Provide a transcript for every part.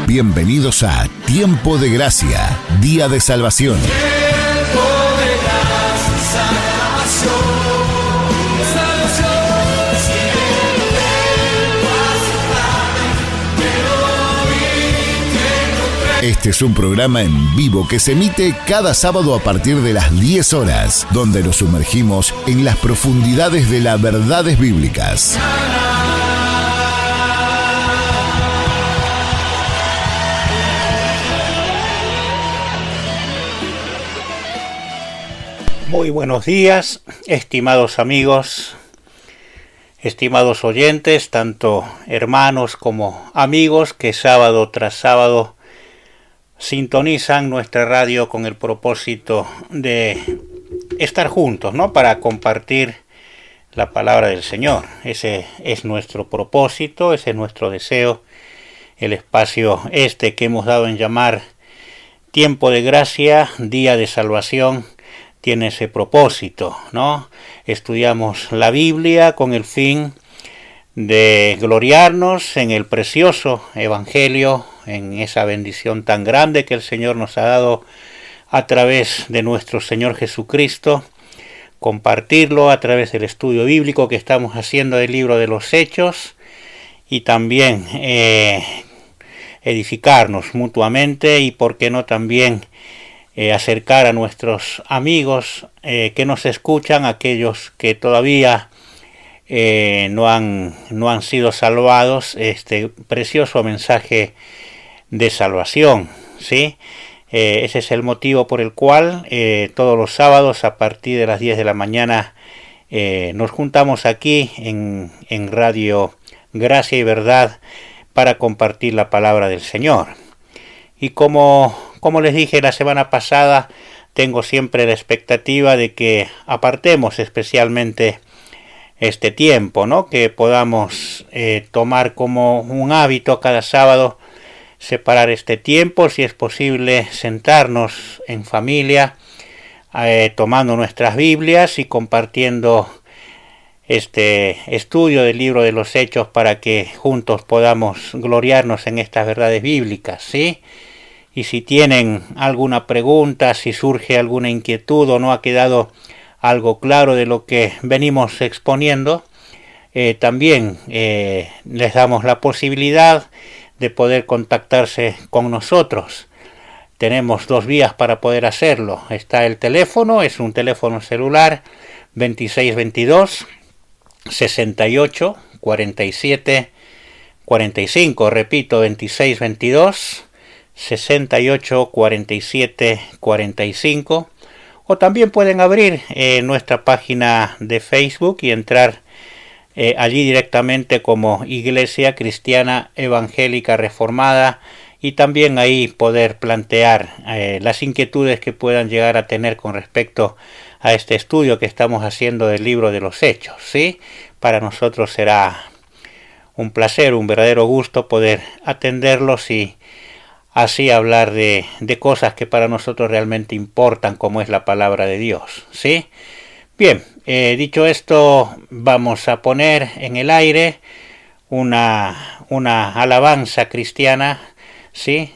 Bienvenidos a Tiempo de Gracia, Día de Salvación. Tiempo de gracia, salvación, Este es un programa en vivo que se emite cada sábado a partir de las 10 horas, donde nos sumergimos en las profundidades de las verdades bíblicas. Muy buenos días, estimados amigos, estimados oyentes, tanto hermanos como amigos que sábado tras sábado sintonizan nuestra radio con el propósito de estar juntos, ¿no? Para compartir la palabra del Señor. Ese es nuestro propósito, ese es nuestro deseo. El espacio que hemos dado en llamar Tiempo de Gracia, Día de Salvación, tiene ese propósito, ¿no? Estudiamos la Biblia con el fin de gloriarnos en el precioso Evangelio, en esa bendición tan grande que el Señor nos ha dado a través de nuestro Señor Jesucristo, compartirlo a través del estudio bíblico que estamos haciendo del libro de los Hechos y también edificarnos mutuamente y, por qué no, también acercar a nuestros amigos que nos escuchan, aquellos que todavía no han sido salvados, este precioso mensaje de salvación, ¿sí? Ese es el motivo por el cual todos los sábados a partir de las 10 de la mañana nos juntamos aquí en Radio Gracia y Verdad para compartir la palabra del Señor. Y como les dije la semana pasada, tengo siempre la expectativa de que apartemos especialmente este tiempo, ¿no? Que podamos tomar como un hábito cada sábado, separar este tiempo, si es posible, sentarnos en familia, tomando nuestras Biblias y compartiendo este estudio del libro de los Hechos para que juntos podamos gloriarnos en estas verdades bíblicas, ¿sí? Y si tienen alguna pregunta, si surge alguna inquietud o no ha quedado algo claro de lo que venimos exponiendo, también les damos la posibilidad de poder contactarse con nosotros. Tenemos dos vías para poder hacerlo. Está el teléfono, es un teléfono celular 2622 68 47 45, repito, 2622 68 47 45, o también pueden abrir nuestra página de Facebook y entrar allí directamente como Iglesia Cristiana Evangélica Reformada, y también ahí poder plantear las inquietudes que puedan llegar a tener con respecto a este estudio que estamos haciendo del libro de los Hechos, ¿sí? Para nosotros será un placer, un verdadero gusto poder atenderlos y así hablar de cosas que para nosotros realmente importan, como es la palabra de Dios, ¿sí? Bien, dicho esto, vamos a poner en el aire una alabanza cristiana, ¿sí?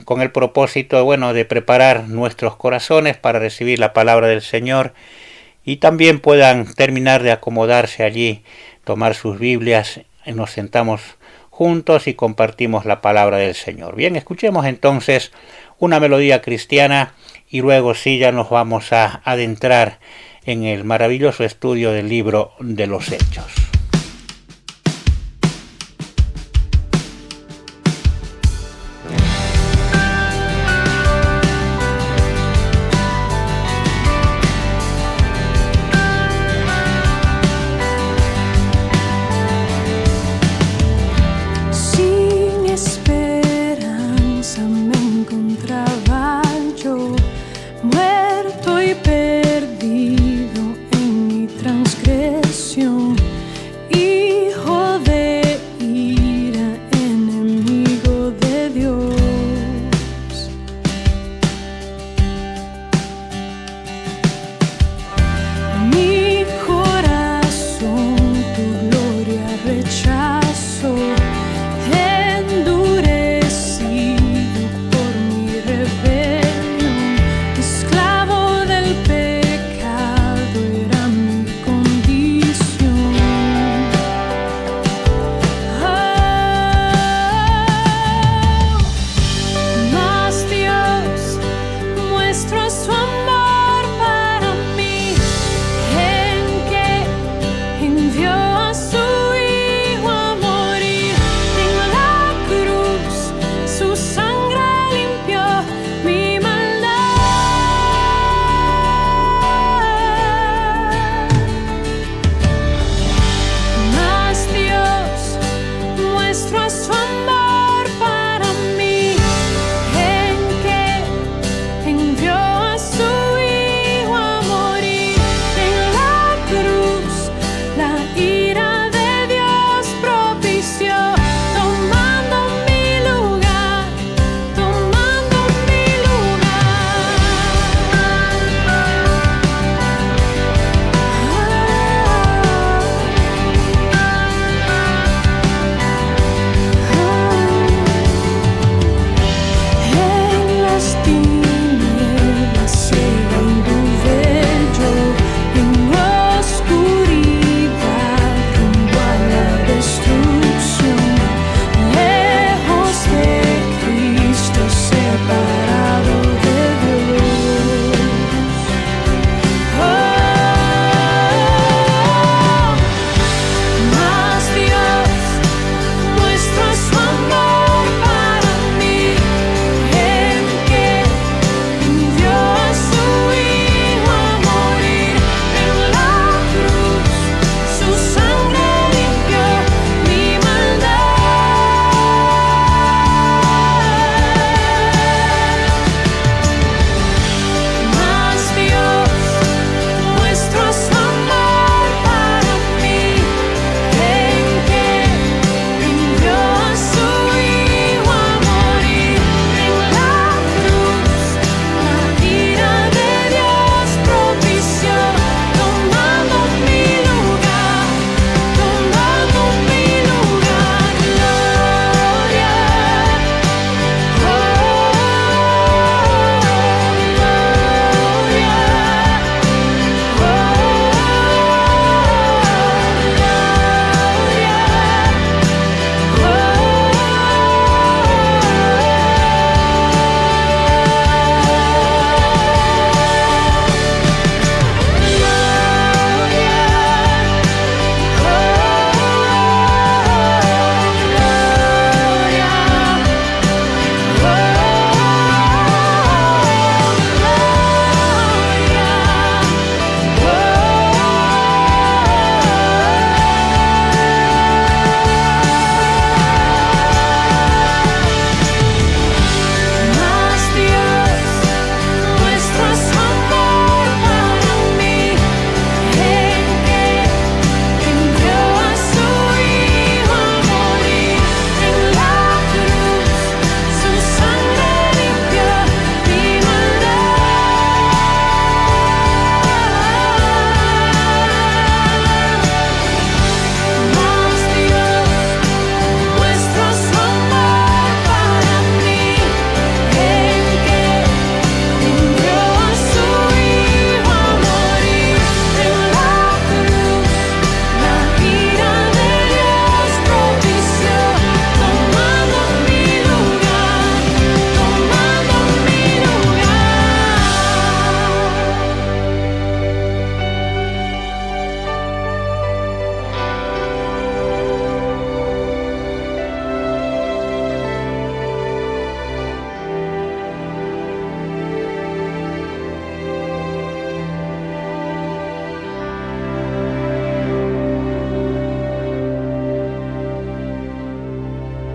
Con el propósito, de preparar nuestros corazones para recibir la palabra del Señor, y también puedan terminar de acomodarse allí, tomar sus Biblias, nos sentamos juntos y compartimos la palabra del Señor. Bien, escuchemos entonces una melodía cristiana y luego sí ya nos vamos a adentrar en el maravilloso estudio del libro de los Hechos. Muerto y perdido en mi transgresión,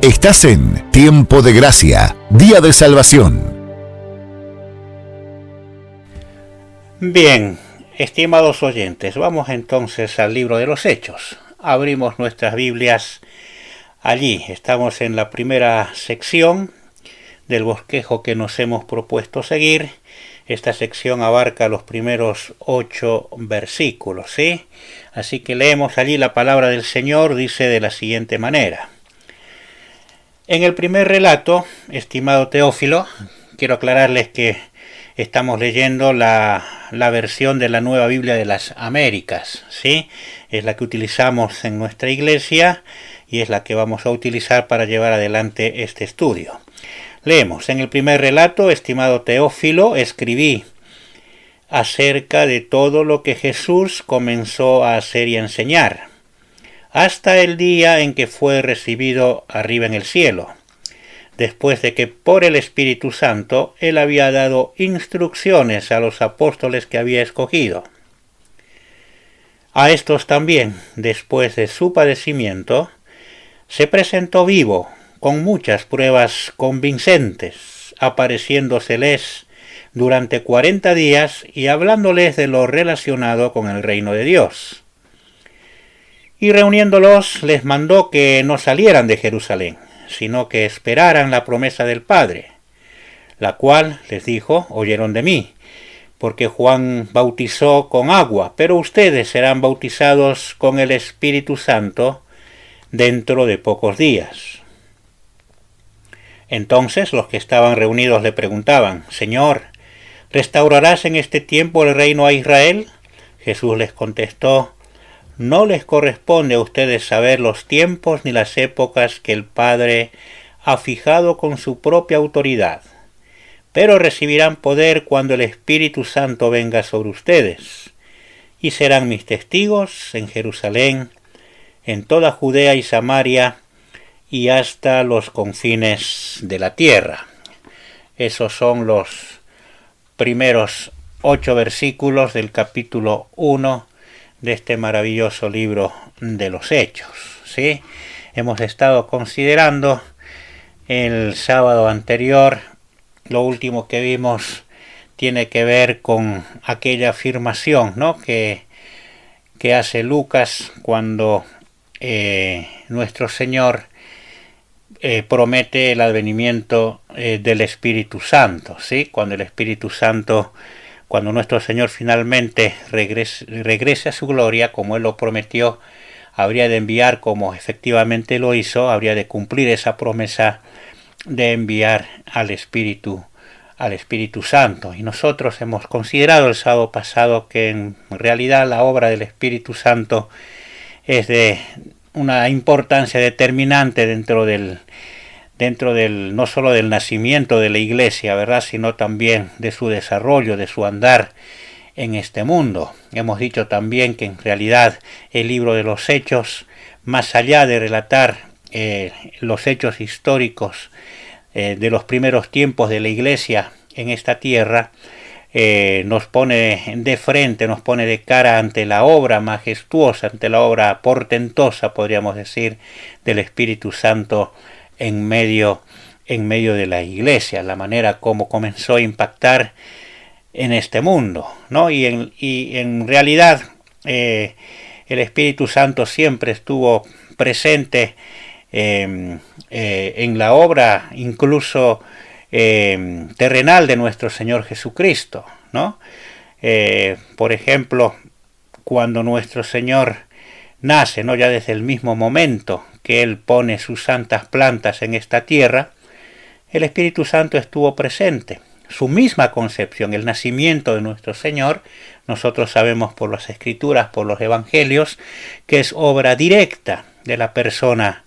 Estás en Tiempo de Gracia, Día de Salvación. Bien, estimados oyentes, vamos entonces al libro de los Hechos. Abrimos nuestras Biblias allí. Estamos en la primera sección del bosquejo que nos hemos propuesto seguir. Esta sección abarca los primeros 8 versículos, ¿sí? Así que leemos allí la palabra del Señor, dice de la siguiente manera. En el primer relato, estimado Teófilo, quiero aclararles que estamos leyendo la versión de la Nueva Biblia de las Américas, ¿sí? Es la que utilizamos en nuestra iglesia y es la que vamos a utilizar para llevar adelante este estudio. Leemos, en el primer relato, estimado Teófilo, escribí acerca de todo lo que Jesús comenzó a hacer y a enseñar, hasta el día en que fue recibido arriba en el cielo, después de que por el Espíritu Santo él había dado instrucciones a los apóstoles que había escogido. A estos también, después de su padecimiento, se presentó vivo, con muchas pruebas convincentes, apareciéndoseles durante 40 días y hablándoles de lo relacionado con el reino de Dios. Y reuniéndolos les mandó que no salieran de Jerusalén, sino que esperaran la promesa del Padre, la cual, les dijo, oyeron de mí, porque Juan bautizó con agua, pero ustedes serán bautizados con el Espíritu Santo dentro de pocos días. Entonces los que estaban reunidos le preguntaban, Señor, ¿restaurarás en este tiempo el reino a Israel? Jesús les contestó, no les corresponde a ustedes saber los tiempos ni las épocas que el Padre ha fijado con su propia autoridad, pero recibirán poder cuando el Espíritu Santo venga sobre ustedes, y serán mis testigos en Jerusalén, en toda Judea y Samaria, y hasta los confines de la tierra. Esos son los primeros 8 versículos del capítulo 1 de este maravilloso libro de los Hechos, ¿sí? Hemos estado considerando el sábado anterior, lo último que vimos tiene que ver con aquella afirmación, ¿no?, que hace Lucas cuando nuestro Señor promete el advenimiento del Espíritu Santo, ¿sí? Cuando nuestro Señor finalmente regrese a su gloria, como Él lo prometió, habría de enviar, como efectivamente lo hizo, habría de cumplir esa promesa de enviar al Espíritu Santo. Y nosotros hemos considerado el sábado pasado que en realidad la obra del Espíritu Santo es de una importancia determinante dentro del no solo del nacimiento de la iglesia, ¿verdad?, sino también de su desarrollo, de su andar en este mundo. Hemos dicho también que en realidad el libro de los Hechos, más allá de relatar los hechos históricos de los primeros tiempos de la iglesia en esta tierra, nos pone de frente, nos pone de cara ante la obra majestuosa, ante la obra portentosa, podríamos decir, del Espíritu Santo en medio de la iglesia, la manera como comenzó a impactar en este mundo, ¿no? Y en realidad el Espíritu Santo siempre estuvo presente en la obra incluso terrenal de nuestro Señor Jesucristo, ¿no? Por ejemplo, cuando nuestro Señor nace, ¿no?, ya desde el mismo momento que Él pone sus santas plantas en esta tierra, el Espíritu Santo estuvo presente. Su misma concepción, el nacimiento de nuestro Señor, nosotros sabemos por las Escrituras, por los Evangelios, que es obra directa de la persona,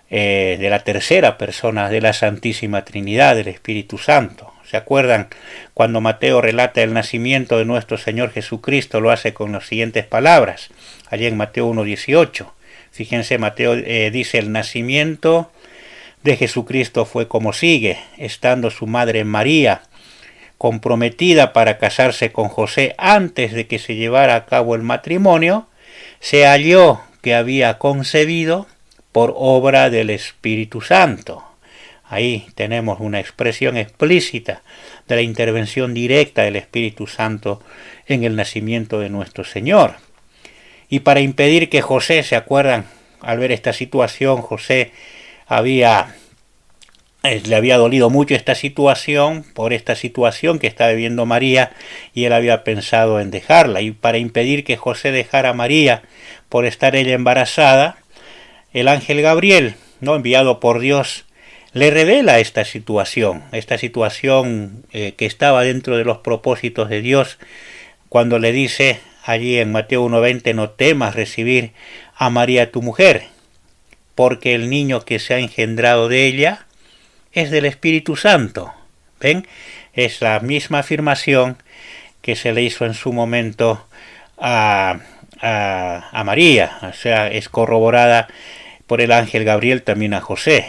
de la tercera persona de la Santísima Trinidad, del Espíritu Santo. ¿Se acuerdan cuando Mateo relata el nacimiento de nuestro Señor Jesucristo? Lo hace con las siguientes palabras, allí en Mateo 1:18. Fíjense, Mateo dice, el nacimiento de Jesucristo fue como sigue, estando su madre María comprometida para casarse con José antes de que se llevara a cabo el matrimonio, se halló que había concebido por obra del Espíritu Santo. Ahí tenemos una expresión explícita de la intervención directa del Espíritu Santo en el nacimiento de nuestro Señor. Y para impedir que José, ¿se acuerdan? Al ver esta situación, José le había dolido mucho esta situación, por esta situación que está viviendo María, y él había pensado en dejarla. Y para impedir que José dejara a María por estar ella embarazada, el ángel Gabriel, ¿no?, enviado por Dios, le revela esta situación que estaba dentro de los propósitos de Dios, cuando le dice allí en Mateo 1:20, no temas recibir a María tu mujer, porque el niño que se ha engendrado de ella es del Espíritu Santo. ¿Ven? Es la misma afirmación que se le hizo en su momento a María, o sea, es corroborada por el ángel Gabriel también a José.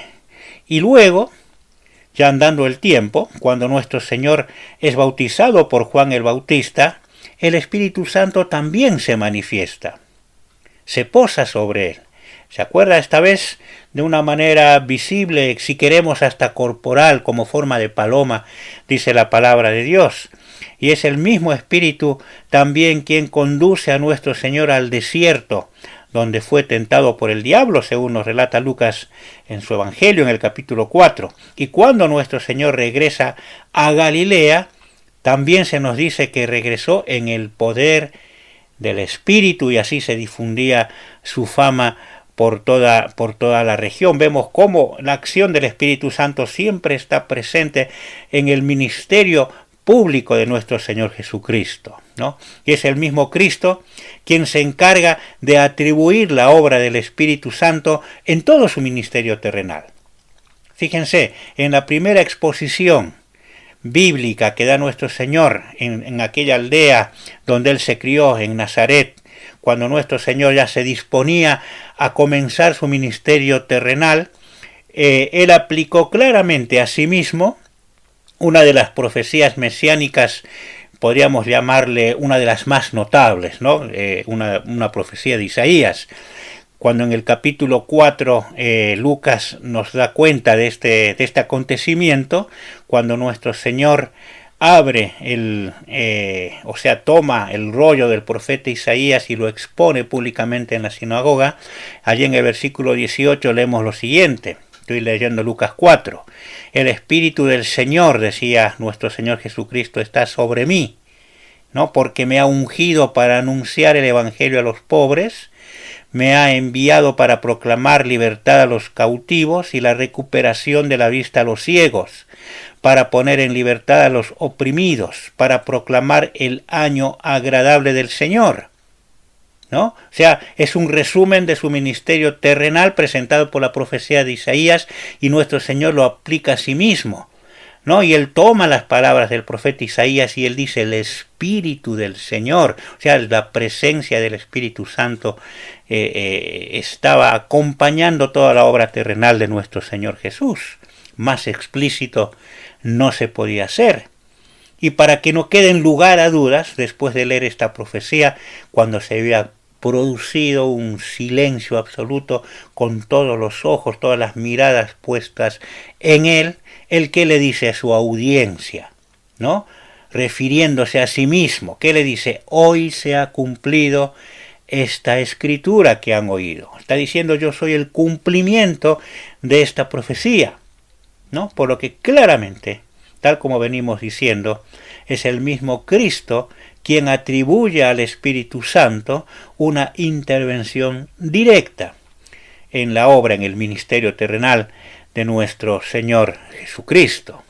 Y luego, ya andando el tiempo, cuando nuestro Señor es bautizado por Juan el Bautista, el Espíritu Santo también se manifiesta, se posa sobre él. ¿Se acuerda? Esta vez de una manera visible, si queremos hasta corporal, como forma de paloma, dice la palabra de Dios. Y es el mismo Espíritu también quien conduce a nuestro Señor al desierto, donde fue tentado por el diablo, según nos relata Lucas en su Evangelio, en el capítulo 4. Y cuando nuestro Señor regresa a Galilea, también se nos dice que regresó en el poder del Espíritu, y así se difundía su fama por toda la región. Vemos cómo la acción del Espíritu Santo siempre está presente en el ministerio público de nuestro Señor Jesucristo, ¿no? Y es el mismo Cristo quien se encarga de atribuir la obra del Espíritu Santo en todo su ministerio terrenal. Fíjense, en la primera exposición bíblica que da nuestro Señor en aquella aldea donde Él se crió, en Nazaret, cuando nuestro Señor ya se disponía a comenzar su ministerio terrenal, Él aplicó claramente a sí mismo una de las profecías mesiánicas, podríamos llamarle una de las más notables, ¿no? Una profecía de Isaías, cuando en el capítulo 4 Lucas nos da cuenta de este acontecimiento, cuando nuestro Señor abre toma el rollo del profeta Isaías y lo expone públicamente en la sinagoga. Allí en el versículo 18 leemos lo siguiente. Estoy leyendo Lucas 4. El Espíritu del Señor, decía nuestro Señor Jesucristo, está sobre mí, ¿no? Porque me ha ungido para anunciar el Evangelio a los pobres, me ha enviado para proclamar libertad a los cautivos y la recuperación de la vista a los ciegos, para poner en libertad a los oprimidos, para proclamar el año agradable del Señor, ¿no? O sea, es un resumen de su ministerio terrenal presentado por la profecía de Isaías, y nuestro Señor lo aplica a sí mismo, ¿no? Y Él toma las palabras del profeta Isaías y Él dice el Espíritu del Señor, o sea, la presencia del Espíritu Santo estaba acompañando toda la obra terrenal de nuestro Señor Jesús. Más explícito no se podía hacer. Y para que no queden lugar a dudas, después de leer esta profecía, cuando se había producido un silencio absoluto, con todos los ojos, todas las miradas puestas en él, el que le dice a su audiencia, ¿no? Refiriéndose a sí mismo, ¿qué le dice? Hoy se ha cumplido esta escritura que han oído. Está diciendo, yo soy el cumplimiento de esta profecía, ¿no? Por lo que claramente, tal como venimos diciendo, es el mismo Cristo quien atribuye al Espíritu Santo una intervención directa en la obra, en el ministerio terrenal de nuestro Señor Jesucristo,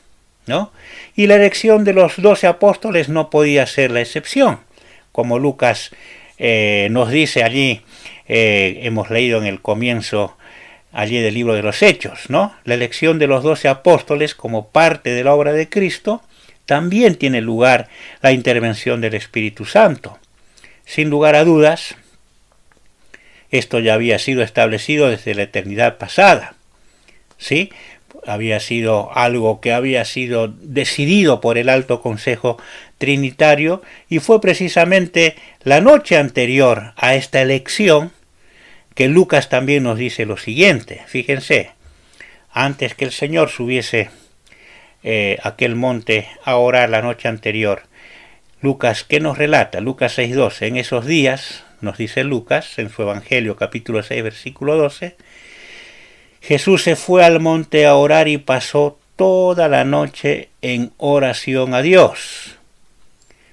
¿no? Y la elección de los 12 apóstoles no podía ser la excepción, como Lucas nos dice allí, hemos leído en el comienzo allí del libro de los Hechos, ¿no? La elección de los 12 apóstoles como parte de la obra de Cristo, también tiene lugar la intervención del Espíritu Santo. Sin lugar a dudas, esto ya había sido establecido desde la eternidad pasada, ¿sí? Había sido algo que había sido decidido por el Alto Consejo Trinitario, y fue precisamente la noche anterior a esta elección que Lucas también nos dice lo siguiente. Fíjense, antes que el Señor subiese aquel monte a orar la noche anterior, Lucas, ¿qué nos relata? Lucas 6:12. En esos días, nos dice Lucas, en su Evangelio capítulo 6, versículo 12, Jesús se fue al monte a orar y pasó toda la noche en oración a Dios.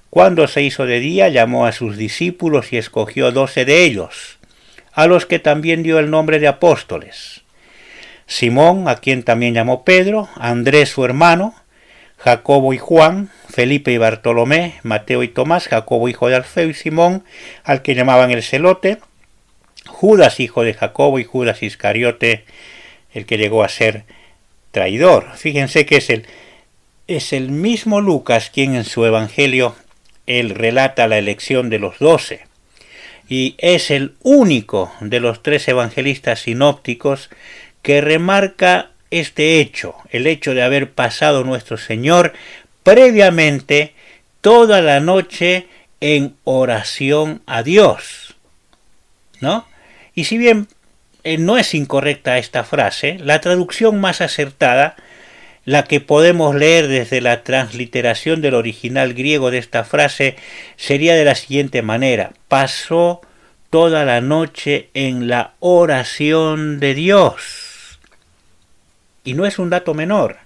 Cuando se hizo de día, llamó a sus discípulos y escogió 12 de ellos, a los que también dio el nombre de apóstoles. Simón, a quien también llamó Pedro, Andrés su hermano, Jacobo y Juan, Felipe y Bartolomé, Mateo y Tomás, Jacobo hijo de Alfeo y Simón, al que llamaban el Celote, Judas hijo de Jacobo y Judas Iscariote, el que llegó a ser traidor. Fíjense que es el mismo Lucas quien en su Evangelio él relata la elección de los 12 y es el único de los 3 evangelistas sinópticos que remarca este hecho, el hecho de haber pasado nuestro Señor previamente toda la noche en oración a Dios, ¿no? Y si bien no es incorrecta esta frase, la traducción más acertada, la que podemos leer desde la transliteración del original griego de esta frase, sería de la siguiente manera: pasó toda la noche en la oración de Dios. Y no es un dato menor.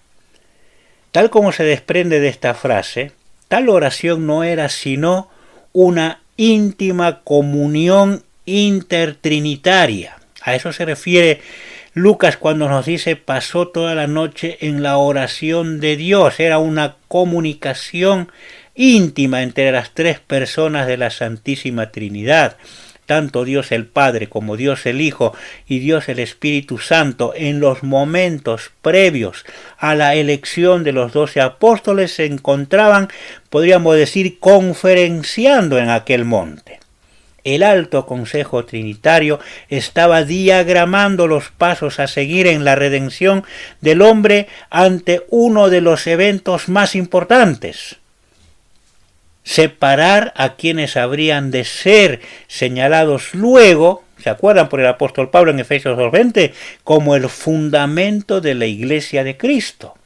Tal como se desprende de esta frase, tal oración no era sino una íntima comunión intertrinitaria. A eso se refiere Lucas cuando nos dice pasó toda la noche en la oración de Dios. Era una comunicación íntima entre las 3 personas de la Santísima Trinidad. Tanto Dios el Padre como Dios el Hijo y Dios el Espíritu Santo en los momentos previos a la elección de los 12 apóstoles se encontraban, podríamos decir, conferenciando en aquel monte. El Alto Consejo Trinitario estaba diagramando los pasos a seguir en la redención del hombre ante uno de los eventos más importantes: separar a quienes habrían de ser señalados luego, ¿se acuerdan por el apóstol Pablo en Efesios 2:20? Como el fundamento de la Iglesia de Cristo.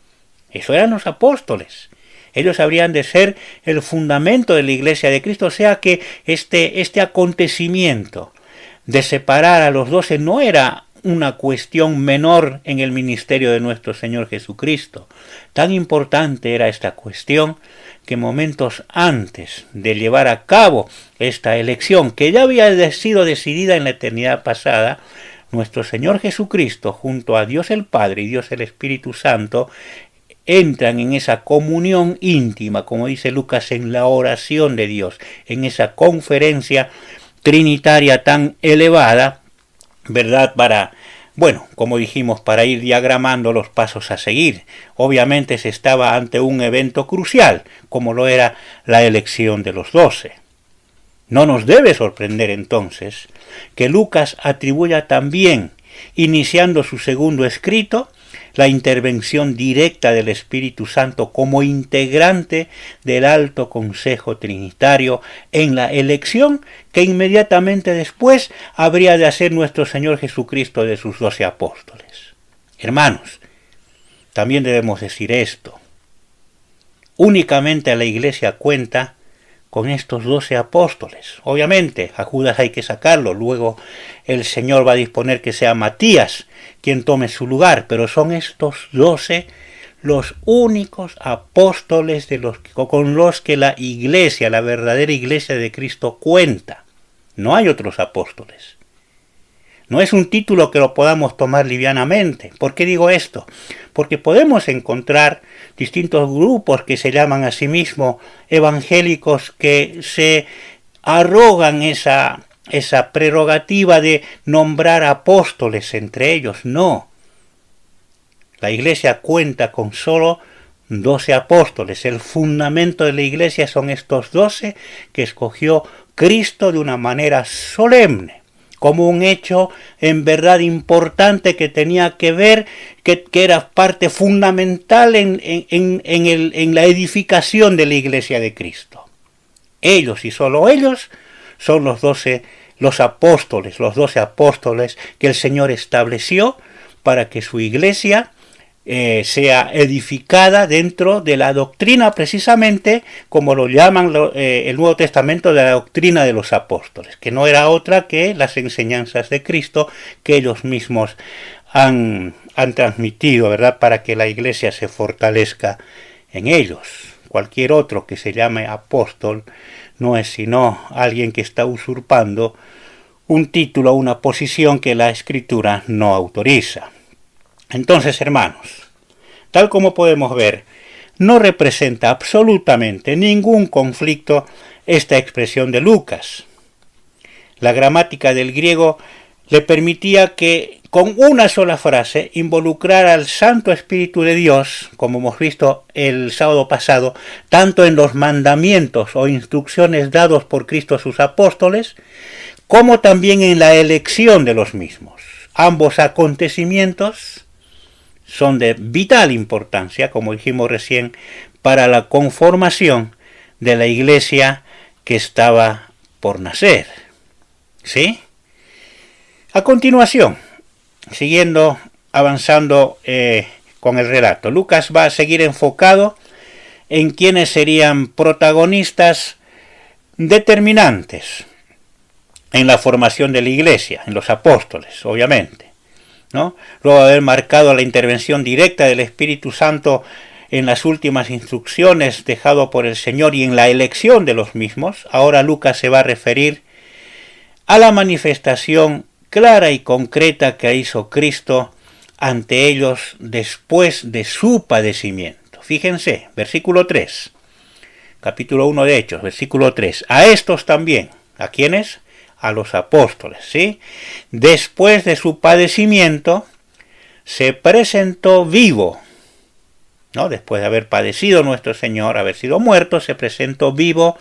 Eso eran los apóstoles. Ellos habrían de ser el fundamento de la Iglesia de Cristo, o sea que este acontecimiento de separar a los 12 no era una cuestión menor en el ministerio de nuestro Señor Jesucristo. Tan importante era esta cuestión que momentos antes de llevar a cabo esta elección, que ya había sido decidida en la eternidad pasada, nuestro Señor Jesucristo, junto a Dios el Padre y Dios el Espíritu Santo, entran en esa comunión íntima, como dice Lucas, en la oración de Dios, en esa conferencia trinitaria tan elevada, ¿verdad? Como dijimos, para ir diagramando los pasos a seguir. Obviamente se estaba ante un evento crucial, como lo era la elección de los 12. No nos debe sorprender entonces que Lucas atribuya también, iniciando su segundo escrito, la intervención directa del Espíritu Santo como integrante del Alto Consejo Trinitario en la elección que inmediatamente después habría de hacer nuestro Señor Jesucristo de sus 12 apóstoles. Hermanos, también debemos decir esto: únicamente la Iglesia cuenta con estos 12 apóstoles. Obviamente, a Judas hay que sacarlo, luego el Señor va a disponer que sea Matías quien tome su lugar, pero son estos 12 los únicos apóstoles con los que la Iglesia, la verdadera Iglesia de Cristo, cuenta. No hay otros apóstoles. No es un título que lo podamos tomar livianamente. ¿Por qué digo esto? Porque podemos encontrar distintos grupos que se llaman a sí mismos evangélicos que se arrogan esa prerrogativa de nombrar apóstoles entre ellos. No. La Iglesia cuenta con solo 12 apóstoles. El fundamento de la Iglesia son estos 12 que escogió Cristo de una manera solemne, como un hecho en verdad importante que tenía que ver, que era parte fundamental en la edificación de la Iglesia de Cristo. Ellos y solo ellos son los 12 los apóstoles, los 12 apóstoles que el Señor estableció para que su iglesia sea edificada dentro de la doctrina, precisamente como lo llaman el Nuevo Testamento, de la doctrina de los apóstoles, que no era otra que las enseñanzas de Cristo que ellos mismos han transmitido, ¿verdad?, para que la iglesia se fortalezca en ellos. Cualquier otro que se llame apóstol no es sino alguien que está usurpando un título, una posición que la Escritura no autoriza. Entonces, hermanos, tal como podemos ver, no representa absolutamente ningún conflicto esta expresión de Lucas. La gramática del griego le permitía que con una sola frase involucrar al Santo Espíritu de Dios, como hemos visto el sábado pasado, tanto en los mandamientos o instrucciones dados por Cristo a sus apóstoles, como también en la elección de los mismos. Ambos acontecimientos son de vital importancia, como dijimos recién, para la conformación de la iglesia que estaba por nacer. ¿Sí? A continuación, siguiendo avanzando con el relato, Lucas va a seguir enfocado en quienes serían protagonistas determinantes en la formación de la iglesia, en los apóstoles, obviamente, ¿no? Luego de haber marcado la intervención directa del Espíritu Santo en las últimas instrucciones dejado por el Señor y en la elección de los mismos, ahora Lucas se va a referir a la manifestación clara y concreta que hizo Cristo ante ellos después de su padecimiento. Fíjense, versículo 3, capítulo 1 de Hechos, versículo 3. A estos también, ¿a quiénes? A los apóstoles, ¿sí? Después de su padecimiento, se presentó vivo, ¿no? Después de haber padecido nuestro Señor, haber sido muerto, se presentó vivo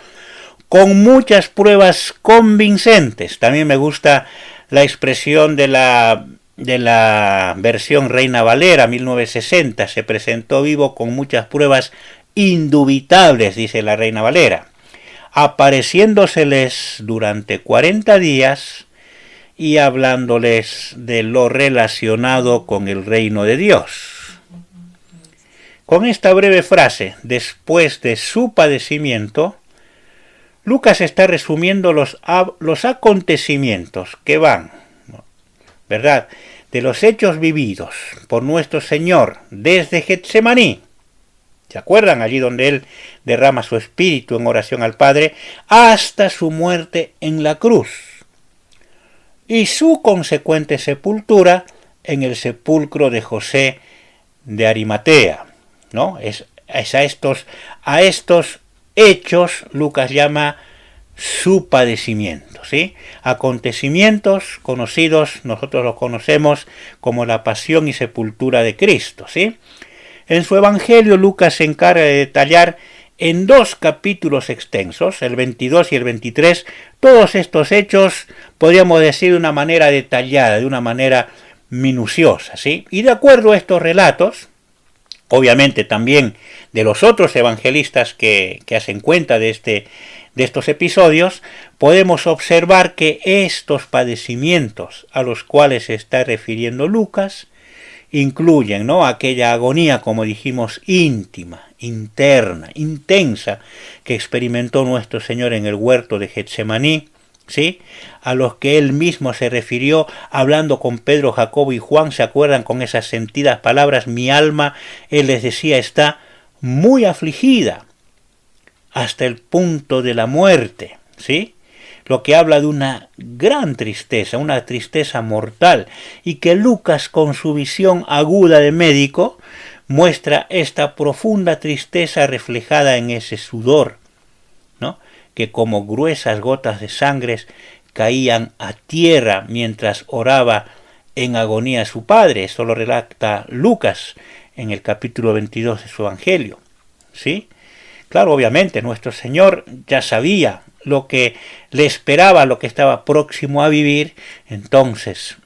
con muchas pruebas convincentes. También me gusta la expresión de la versión Reina Valera 1960, se presentó vivo con muchas pruebas indubitables, dice la Reina Valera, apareciéndoseles durante 40 días y hablándoles de lo relacionado con el reino de Dios. Con esta breve frase, después de su padecimiento, Lucas está resumiendo los acontecimientos que van, ¿verdad?, de los hechos vividos por nuestro Señor desde Getsemaní, ¿se acuerdan? Allí donde Él derrama su espíritu en oración al Padre, hasta su muerte en la cruz, y su consecuente sepultura en el sepulcro de José de Arimatea, ¿no? Es a estos hechos Lucas llama su padecimiento, ¿sí? Acontecimientos conocidos, nosotros los conocemos como la pasión y sepultura de Cristo, ¿sí? En su evangelio Lucas se encarga de detallar en 2 capítulos extensos, el 22 y el 23, todos estos hechos, podríamos decir de una manera detallada, de una manera minuciosa, ¿sí? Y de acuerdo a estos relatos, obviamente también de los otros evangelistas que hacen cuenta de estos episodios, podemos observar que estos padecimientos a los cuales se está refiriendo Lucas incluyen, ¿no?, aquella agonía, como dijimos, íntima, interna, intensa, que experimentó nuestro Señor en el huerto de Getsemaní, ¿sí?, a los que Él mismo se refirió hablando con Pedro, Jacobo y Juan. ¿Se acuerdan? Con esas sentidas palabras, mi alma, Él les decía, está muy afligida hasta el punto de la muerte, ¿sí? Lo que habla de una gran tristeza, una tristeza mortal, y que Lucas, con su visión aguda de médico, muestra esta profunda tristeza reflejada en ese sudor, ¿no?, que como gruesas gotas de sangre caían a tierra mientras oraba en agonía a su padre. Eso lo relata Lucas en el capítulo 22 de su evangelio, ¿sí? Claro, obviamente, nuestro Señor ya sabía lo que le esperaba, lo que estaba próximo a vivir, entonces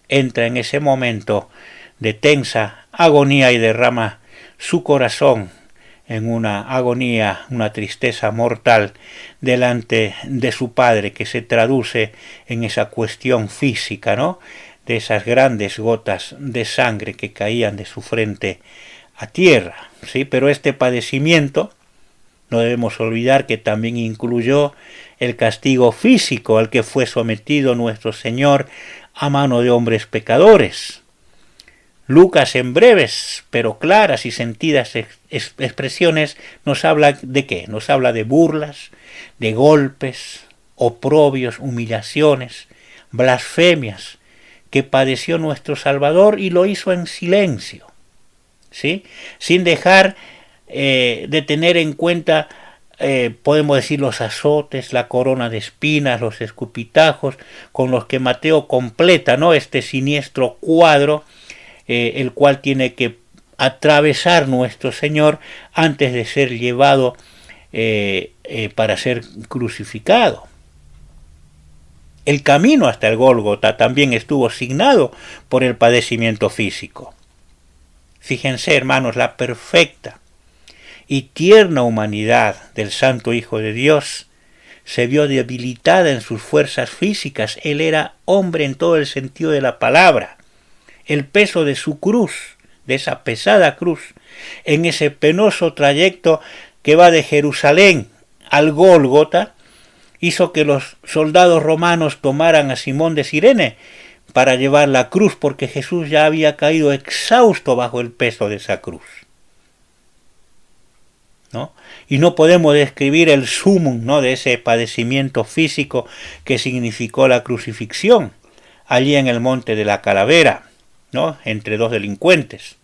entra en ese momento de tensa agonía y derrama su corazón en una agonía, una tristeza mortal delante de su Padre, que se traduce en esa cuestión física, ¿no?, de esas grandes gotas de sangre que caían de su frente a tierra, ¿sí? Pero este padecimiento, no debemos olvidar que también incluyó el castigo físico al que fue sometido nuestro Señor a mano de hombres pecadores. Lucas, en breves pero claras y sentidas expresiones, nos habla de ¿qué? Nos habla de burlas, de golpes, oprobios, humillaciones, blasfemias que padeció nuestro Salvador, y lo hizo en silencio, ¿sí?, sin dejar de tener en cuenta, podemos decir, los azotes, la corona de espinas, los escupitajos, con los que Mateo completa, ¿no?, este siniestro cuadro, el cual tiene que atravesar nuestro Señor antes de ser llevado para ser crucificado. El camino hasta el Gólgota también estuvo signado por el padecimiento físico. Fíjense, hermanos, la perfecta y tierna humanidad del Santo Hijo de Dios se vio debilitada en sus fuerzas físicas. Él era hombre en todo el sentido de la palabra. El peso de su cruz, de esa pesada cruz, en ese penoso trayecto que va de Jerusalén al Gólgota, hizo que los soldados romanos tomaran a Simón de Cirene para llevar la cruz, porque Jesús ya había caído exhausto bajo el peso de esa cruz, ¿no? Y no podemos describir el sumum, ¿no?, de ese padecimiento físico que significó la crucifixión allí en el monte de la Calavera, ¿no?, entre dos delincuentes,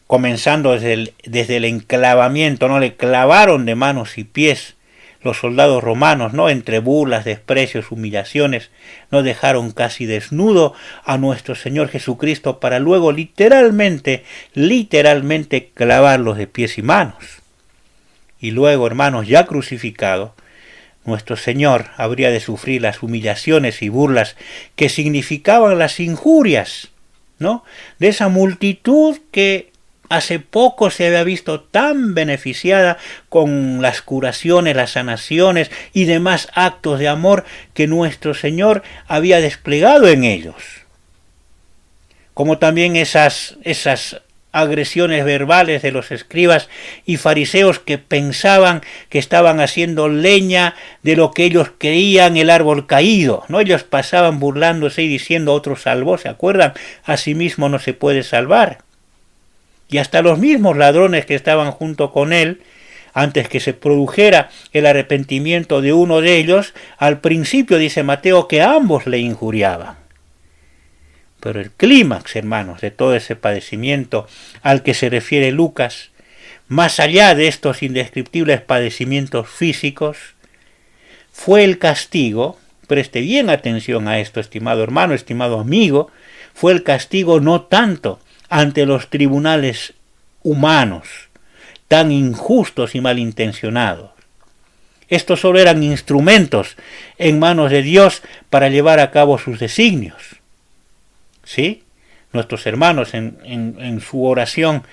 comenzando desde el enclavamiento, ¿no?, le clavaron de manos y pies los soldados romanos, ¿no?, entre burlas, desprecios, humillaciones, no dejaron casi desnudo a nuestro Señor Jesucristo para luego literalmente clavarlos de pies y manos. Y luego, hermanos, ya crucificado, nuestro Señor habría de sufrir las humillaciones y burlas que significaban las injurias, ¿no?, de esa multitud que hace poco se había visto tan beneficiada con las curaciones, las sanaciones y demás actos de amor que nuestro Señor había desplegado en ellos. Como también esas agresiones verbales de los escribas y fariseos que pensaban que estaban haciendo leña de lo que ellos creían el árbol caído, ¿no? Ellos pasaban burlándose y diciendo: otro salvó, ¿se acuerdan? Asimismo no se puede salvar. Y hasta los mismos ladrones que estaban junto con él, antes que se produjera el arrepentimiento de uno de ellos, al principio dice Mateo que ambos le injuriaban. Pero el clímax, hermanos, de todo ese padecimiento al que se refiere Lucas, más allá de estos indescriptibles padecimientos físicos, fue el castigo. Preste bien atención a esto, estimado hermano, estimado amigo, fue el castigo no tanto ante los tribunales humanos, tan injustos y malintencionados. Estos solo eran instrumentos en manos de Dios para llevar a cabo sus designios. ¿Sí? Nuestros hermanos en su oración,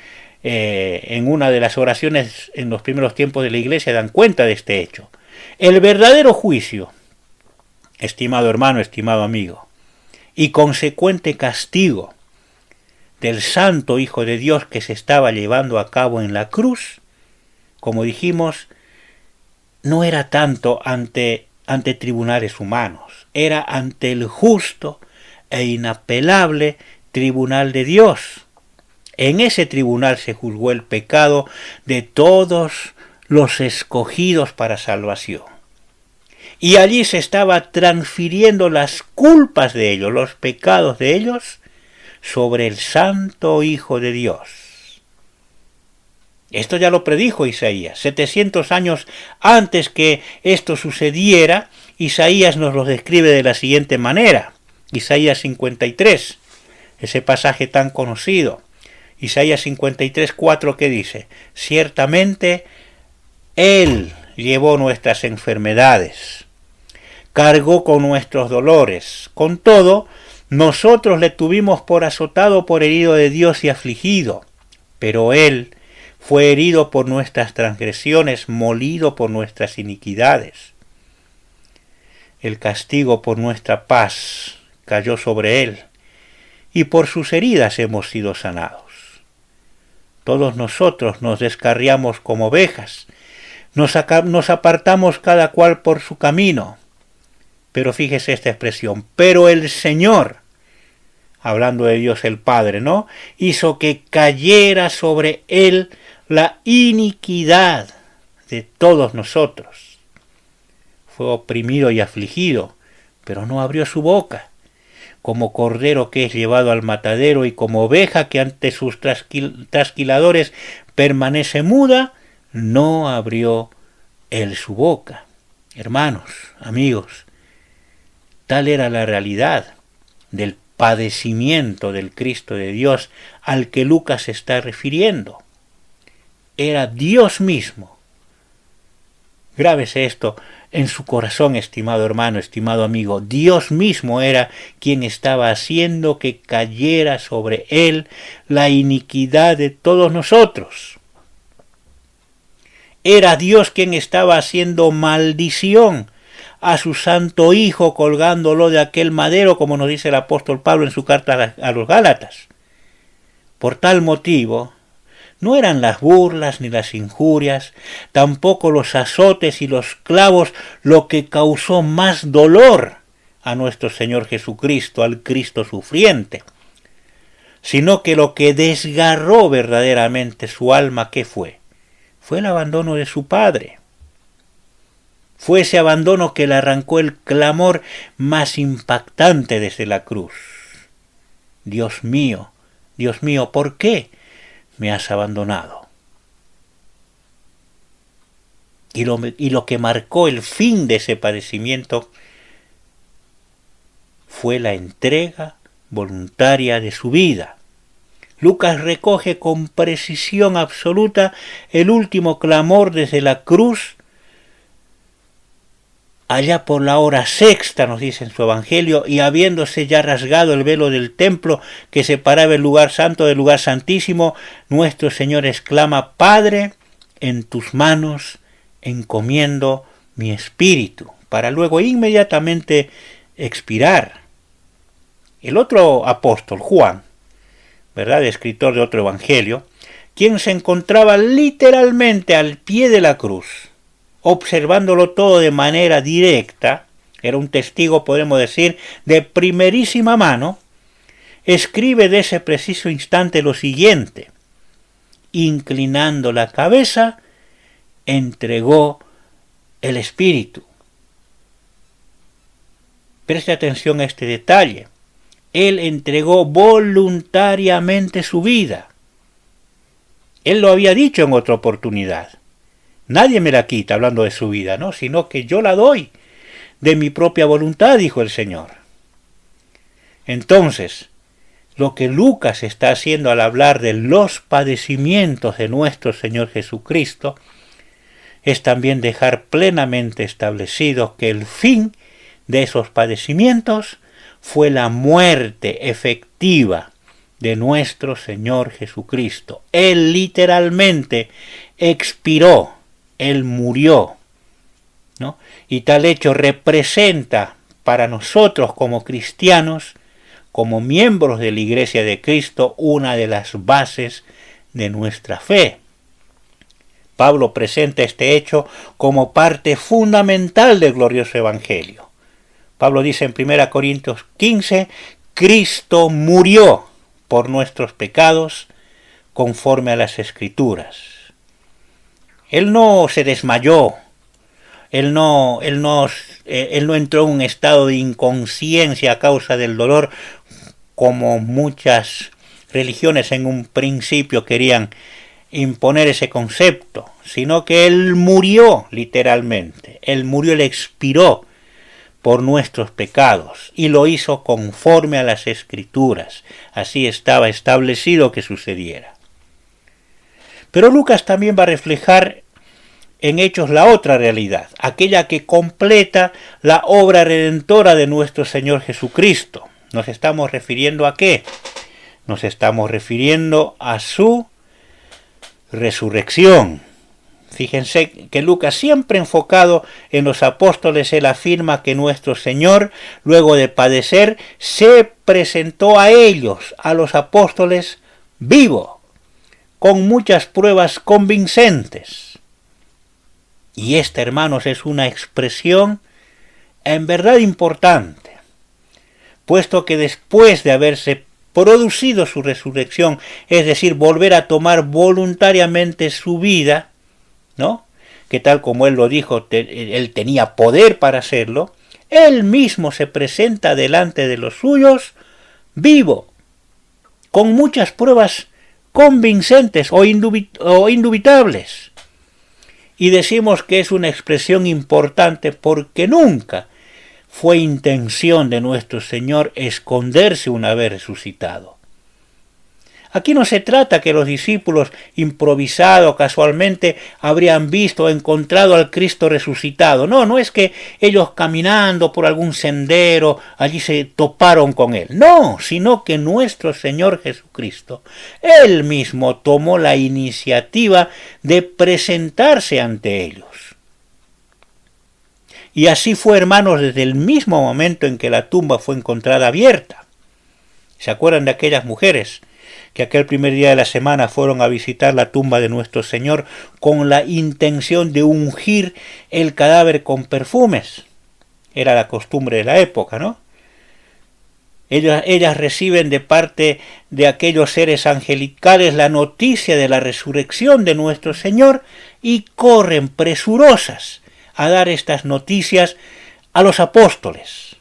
en una de las oraciones en los primeros tiempos de la Iglesia, dan cuenta de este hecho. El verdadero juicio, estimado hermano, estimado amigo, y consecuente castigo del Santo Hijo de Dios que se estaba llevando a cabo en la cruz, como dijimos, no era tanto ante tribunales humanos, era ante el justo e inapelable tribunal de Dios. En ese tribunal se juzgó el pecado de todos los escogidos para salvación. Y allí se estaba transfiriendo las culpas de ellos, los pecados de ellos, sobre el Santo Hijo de Dios. Esto ya lo predijo Isaías. 700 años antes que esto sucediera, Isaías nos lo describe de la siguiente manera. Isaías 53, ese pasaje tan conocido. Isaías 53, 4, que dice: ciertamente Él llevó nuestras enfermedades, cargó con nuestros dolores. Con todo, nosotros le tuvimos por azotado, por herido de Dios y afligido. Pero Él fue herido por nuestras transgresiones, molido por nuestras iniquidades. El castigo por nuestra paz cayó sobre él, y por sus heridas hemos sido sanados. Todos nosotros nos descarriamos como ovejas, nos apartamos cada cual por su camino. Pero fíjese esta expresión, pero el Señor, hablando de Dios el Padre, ¿no?, hizo que cayera sobre él la iniquidad de todos nosotros. Fue oprimido y afligido, pero no abrió su boca. Como cordero que es llevado al matadero y como oveja que ante sus trasquiladores permanece muda, no abrió él su boca. Hermanos, amigos, tal era la realidad del padecimiento del Cristo de Dios al que Lucas se está refiriendo. Era Dios mismo. Grábese esto en su corazón, estimado hermano, estimado amigo. Dios mismo era quien estaba haciendo que cayera sobre él la iniquidad de todos nosotros. Era Dios quien estaba haciendo maldición a su santo Hijo, colgándolo de aquel madero, como nos dice el apóstol Pablo en su carta a los Gálatas. Por tal motivo, no eran las burlas ni las injurias, tampoco los azotes y los clavos lo que causó más dolor a nuestro Señor Jesucristo, al Cristo sufriente, sino que lo que desgarró verdaderamente su alma, ¿qué fue? Fue el abandono de su Padre. Fue ese abandono que le arrancó el clamor más impactante desde la cruz. Dios mío, ¿por qué me has abandonado? Y lo que marcó el fin de ese padecimiento fue la entrega voluntaria de su vida. Lucas recoge con precisión absoluta el último clamor desde la cruz, allá por la hora sexta, nos dice en su evangelio, y habiéndose ya rasgado el velo del templo que separaba el lugar santo del lugar santísimo, nuestro Señor exclama: Padre, en tus manos encomiendo mi espíritu, para luego inmediatamente expirar. El otro apóstol, Juan, ¿verdad?, escritor de otro evangelio, quien se encontraba literalmente al pie de la cruz, observándolo todo de manera directa, era un testigo, podemos decir, de primerísima mano, escribe de ese preciso instante lo siguiente: inclinando la cabeza, entregó el espíritu. Preste atención a este detalle. Él entregó voluntariamente su vida. Él lo había dicho en otra oportunidad. Nadie me la quita, hablando de su vida, ¿no?, sino que yo la doy de mi propia voluntad, dijo el Señor. Entonces, lo que Lucas está haciendo al hablar de los padecimientos de nuestro Señor Jesucristo es también dejar plenamente establecido que el fin de esos padecimientos fue la muerte efectiva de nuestro Señor Jesucristo. Él literalmente expiró, Él murió, ¿no? Y tal hecho representa para nosotros como cristianos, como miembros de la Iglesia de Cristo, una de las bases de nuestra fe. Pablo presenta este hecho como parte fundamental del glorioso Evangelio. Pablo dice en 1 Corintios 15, Cristo murió por nuestros pecados conforme a las Escrituras. Él no se desmayó, él no entró en un estado de inconsciencia a causa del dolor, como muchas religiones en un principio querían imponer ese concepto, sino que Él murió literalmente, Él expiró por nuestros pecados, y lo hizo conforme a las Escrituras. Así estaba establecido que sucediera. Pero Lucas también va a reflejar en hechos la otra realidad, aquella que completa la obra redentora de nuestro Señor Jesucristo. ¿Nos estamos refiriendo a qué? Nos estamos refiriendo a su resurrección. Fíjense que Lucas, siempre enfocado en los apóstoles, él afirma que nuestro Señor, luego de padecer, se presentó a ellos, a los apóstoles, vivo, con muchas pruebas convincentes. Y esta, hermanos, es una expresión en verdad importante, puesto que después de haberse producido su resurrección, es decir, volver a tomar voluntariamente su vida, ¿no? Que tal como él lo dijo, él tenía poder para hacerlo, él mismo se presenta delante de los suyos vivo, con muchas pruebas convincentes o indubitables. Y decimos que es una expresión importante porque nunca fue intención de nuestro Señor esconderse una vez resucitado. Aquí no se trata que los discípulos, improvisado casualmente, habrían visto o encontrado al Cristo resucitado. No, no es que ellos caminando por algún sendero allí se toparon con él. No, sino que nuestro Señor Jesucristo, él mismo tomó la iniciativa de presentarse ante ellos. Y así fue, hermanos, desde el mismo momento en que la tumba fue encontrada abierta. ¿Se acuerdan de aquellas mujeres que aquel primer día de la semana fueron a visitar la tumba de nuestro Señor con la intención de ungir el cadáver con perfumes? Era la costumbre de la época, ¿no? Ellas reciben de parte de aquellos seres angelicales la noticia de la resurrección de nuestro Señor y corren presurosas a dar estas noticias a los apóstoles.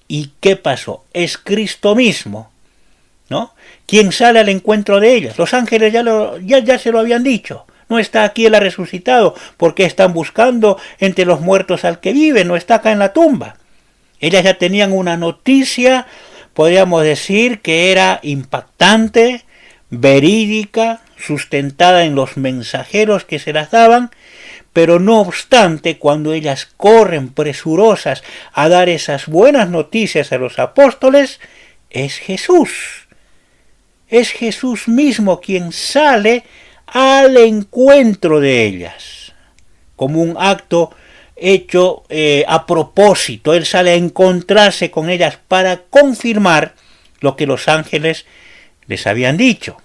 ¿Y qué pasó? Es Cristo mismo, ¿no?, quien sale al encuentro de ellas. Los ángeles ya se lo habían dicho. No está aquí, él ha resucitado, porque están buscando entre los muertos al que vive, no está acá en la tumba. Ellas ya tenían una noticia, podríamos decir, que era impactante, verídica, sustentada en los mensajeros que se las daban, pero no obstante, cuando ellas corren presurosas a dar esas buenas noticias a los apóstoles, es Jesús. Es Jesús mismo quien sale al encuentro de ellas, como un acto hecho a propósito. Él sale a encontrarse con ellas para confirmar lo que los ángeles les habían dicho.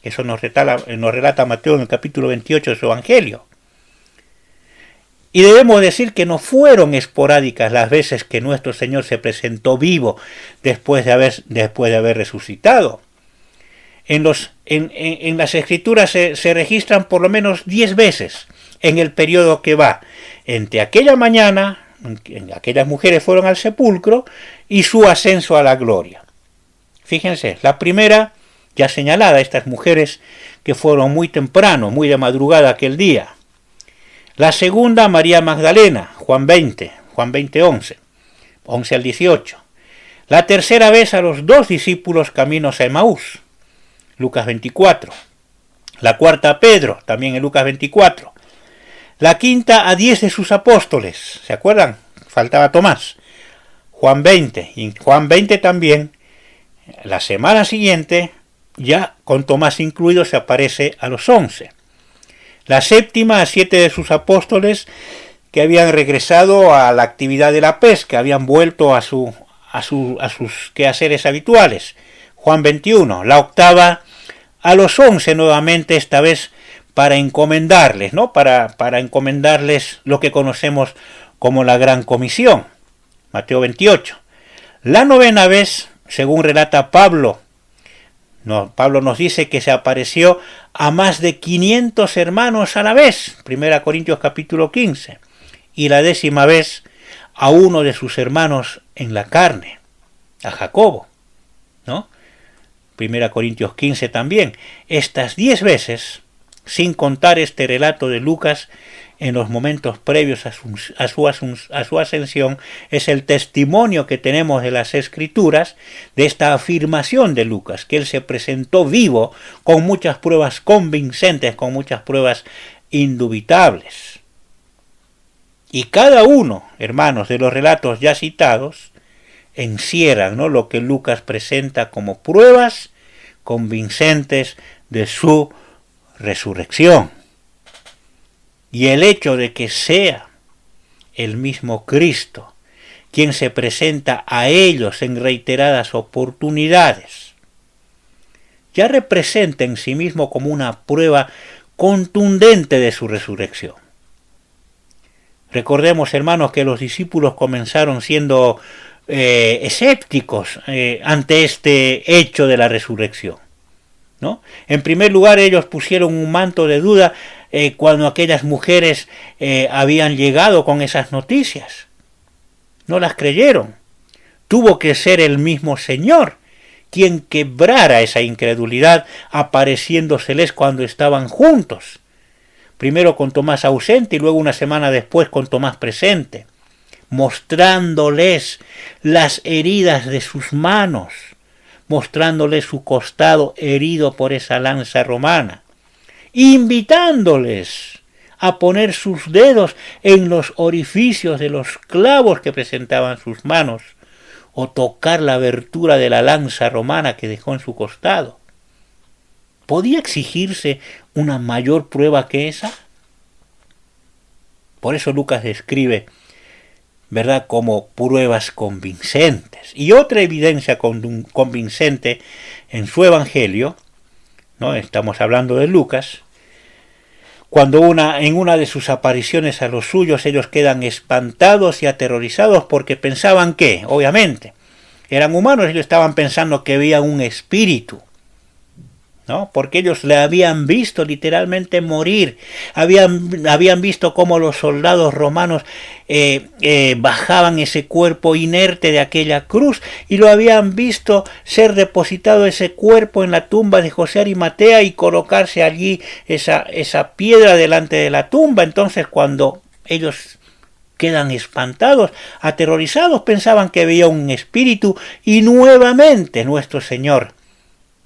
Eso nos relata Mateo en el capítulo 28 de su Evangelio. Y debemos decir que no fueron esporádicas las veces que nuestro Señor se presentó vivo después de haber resucitado. En las Escrituras se registran por lo menos 10 veces en el periodo que va entre aquella mañana, en aquellas mujeres fueron al sepulcro, y su ascenso a la gloria. Fíjense, la primera, ya señalada, estas mujeres que fueron muy temprano, muy de madrugada aquel día. La segunda, María Magdalena, Juan 20, 11 al 18. La tercera vez a los 2 discípulos caminos a Emaús, Lucas 24. La cuarta a Pedro, también en Lucas 24. La quinta a 10 de sus apóstoles, ¿se acuerdan? Faltaba Tomás, Juan 20, y Juan 20 también. La semana siguiente, ya con Tomás incluido, se aparece a los 11. La séptima a 7 de sus apóstoles que habían regresado a la actividad de la pesca, habían vuelto a sus quehaceres habituales, Juan 21. La octava a los 11 nuevamente, esta vez para encomendarles, ¿no? Para encomendarles lo que conocemos como la Gran Comisión, Mateo 28. La novena vez, según relata Pablo nos dice que se apareció a más de 500 hermanos a la vez, 1 Corintios capítulo 15, y la 10ª vez a uno de sus hermanos en la carne, a Jacobo, ¿no? 1 Corintios 15 también. Estas 10 veces, sin contar este relato de Lucas en los momentos previos a su ascensión, es el testimonio que tenemos de las Escrituras de esta afirmación de Lucas, que él se presentó vivo con muchas pruebas convincentes, con muchas pruebas indubitables. Y cada uno, hermanos, de los relatos ya citados, encierran, ¿no?, lo que Lucas presenta como pruebas convincentes de su resurrección. Y el hecho de que sea el mismo Cristo quien se presenta a ellos en reiteradas oportunidades, ya representa en sí mismo como una prueba contundente de su resurrección. Recordemos, hermanos, que los discípulos comenzaron siendo escépticos ante este hecho de la resurrección, ¿no? En primer lugar, ellos pusieron un manto de duda cuando aquellas mujeres habían llegado con esas noticias. No las creyeron. Tuvo que ser el mismo Señor quien quebrara esa incredulidad, apareciéndoseles cuando estaban juntos. Primero con Tomás ausente y luego una semana después con Tomás presente, mostrándoles las heridas de sus manos, mostrándoles su costado herido por esa lanza romana, invitándoles a poner sus dedos en los orificios de los clavos que presentaban sus manos, o tocar la abertura de la lanza romana que dejó en su costado. ¿Podía exigirse una mayor prueba que esa? Por eso Lucas describe, ¿verdad?, como pruebas convincentes. Y otra evidencia convincente en su evangelio, ¿no? Estamos hablando de Lucas, cuando en una de sus apariciones a los suyos ellos quedan espantados y aterrorizados porque pensaban que, obviamente, eran humanos, ellos estaban pensando que veían un espíritu, ¿no? Porque ellos le habían visto literalmente morir, habían visto cómo los soldados romanos bajaban ese cuerpo inerte de aquella cruz y lo habían visto ser depositado ese cuerpo en la tumba de José Arimatea y colocarse allí esa piedra delante de la tumba. Entonces, cuando ellos quedan espantados, aterrorizados, pensaban que veía un espíritu, y nuevamente nuestro Señor,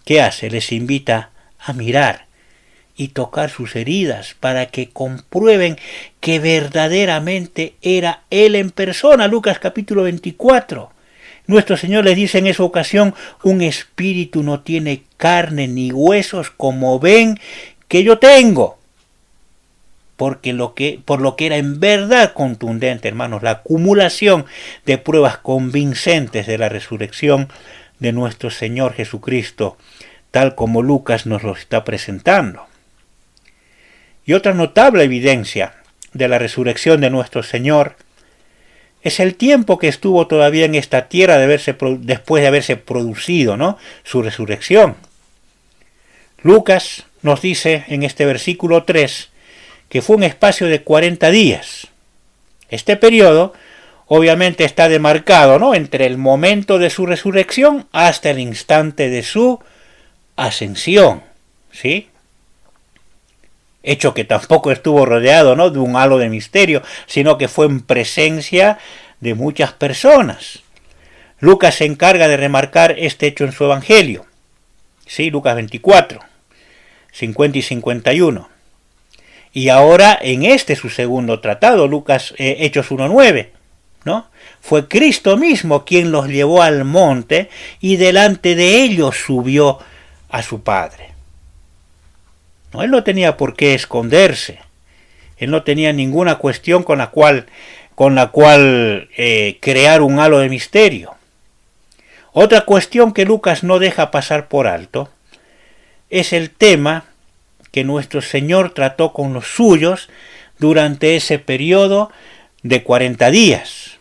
¿qué hace? Les invita a mirar y tocar sus heridas para que comprueben que verdaderamente era Él en persona. Lucas capítulo 24. Nuestro Señor les dice en esa ocasión: un espíritu no tiene carne ni huesos como ven que yo tengo. Por lo que era en verdad contundente, hermanos, la acumulación de pruebas convincentes de la resurrección de nuestro Señor Jesucristo, tal como Lucas nos lo está presentando. Y otra notable evidencia de la resurrección de nuestro Señor es el tiempo que estuvo todavía en esta tierra después de haberse producido, ¿no?, su resurrección. Lucas nos dice en este versículo 3 que fue un espacio de 40 días. Este periodo obviamente está demarcado, ¿no?, entre el momento de su resurrección hasta el instante de su ascensión, ¿sí? Hecho que tampoco estuvo rodeado, ¿no?, de un halo de misterio, sino que fue en presencia de muchas personas. Lucas se encarga de remarcar este hecho en su evangelio, ¿sí? Lucas 24, 50 y 51. Y ahora en su segundo tratado, Lucas Hechos 1:9, ¿no? Fue Cristo mismo quien los llevó al monte y delante de ellos subió a su Padre. No, él no tenía por qué esconderse. Él no tenía ninguna cuestión con la cual crear un halo de misterio. Otra cuestión que Lucas no deja pasar por alto es el tema que nuestro Señor trató con los suyos durante ese periodo de 40 días.